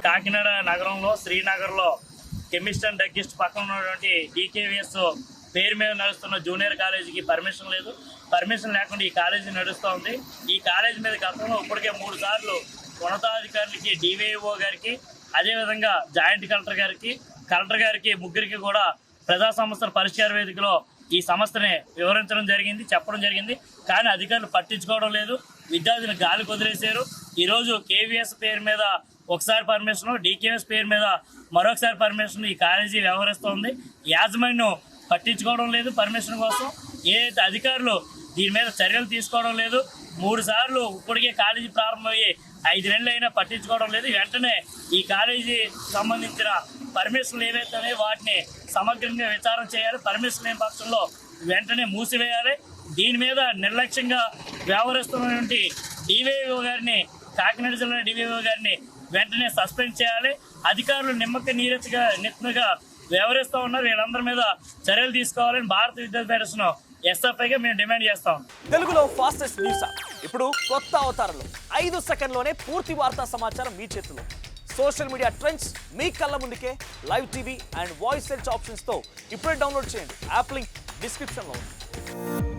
కాకినాడ నగరంలో శ్రీనగర్లో chemist and druggist పక్కన ఉన్నటువంటి DKVS పేరు మీద నడుస్తున్న జూనియర్ కాలేజీకి పర్మిషన్ లేదు. పర్మిషన్ లేకుండా ఈ కాలేజీ నడుస్తూ ఉంది. ఈ కాలేజీ మీద గతంలో ఇప్పటికే 3 సార్లు ఉన్నతాధికారులకి, DVO గారికి, అదేవిధంగా జాయింట్ కలెక్టర్ గారికి ముగ్గురికి కూడా ప్రజా సమస్యల పరిష్కార వేదికలో ఈ సమస్యని వివరించడం జరిగింది, చెప్పడం జరిగింది. కానీ అధికారులు పట్టించుకోవడం లేదు. విద్యార్థులు గాలి వదిలేశారు. ఈరోజు KVS పేరు మీద ఒకసారి పర్మిషన్, DKVS పేరు మీద మరొకసారి పర్మిషన్ ఈ కాలేజీ వ్యవహరిస్తోంది. యాజమాన్యం పట్టించుకోవడం లేదు. పర్మిషన్ కోసం ఏదైతే అధికారులు దీని మీద చర్యలు తీసుకోవడం లేదు. 3 సార్లు ఇప్పటికే కాలేజీ ప్రారంభమయ్యి 5 నెలలు అయినా పట్టించుకోవడం లేదు. వెంటనే ఈ కాలేజీ సంబంధించిన పర్మిషన్లు ఏవైతే వాటిని సమగ్రంగా విచారణ చేయాలి. పర్మిషన్ లేని పక్షంలో వెంటనే మూసివేయాలి. దీని మీద నిర్లక్ష్యంగా వ్యవహరిస్తున్నటువంటి DVO గారిని, కాకినాడ జిల్లా DVO గారిని వెంటనే సస్పెండ్ చేయాలి. అధికారులు నిమ్మక నీరెత్తుగా వ్యవహరిస్తూ ఉన్నారు. వీళ్ళందరి మీద చర్యలు తీసుకోవాలని భారత విద్యార్థి ఫెడరేషన్ SFIగా మేము డిమాండ్ చేస్తాం. తెలుగులో ఫాస్టెస్ట్ న్యూస్ ఇప్పుడు కొత్త అవతారంలో 5 సెకండ్లోనే పూర్తి వార్తా సమాచారం మీ చేతిలో. సోషల్ మీడియా ట్రెండ్స్ మీ కళ్ళ ముందుకే live TV and voice search ఆప్షన్స్తో ఇప్పుడే డౌన్లోడ్ చేయండి. యాప్ లింక్ డిస్క్రిప్షన్లో ఉంది.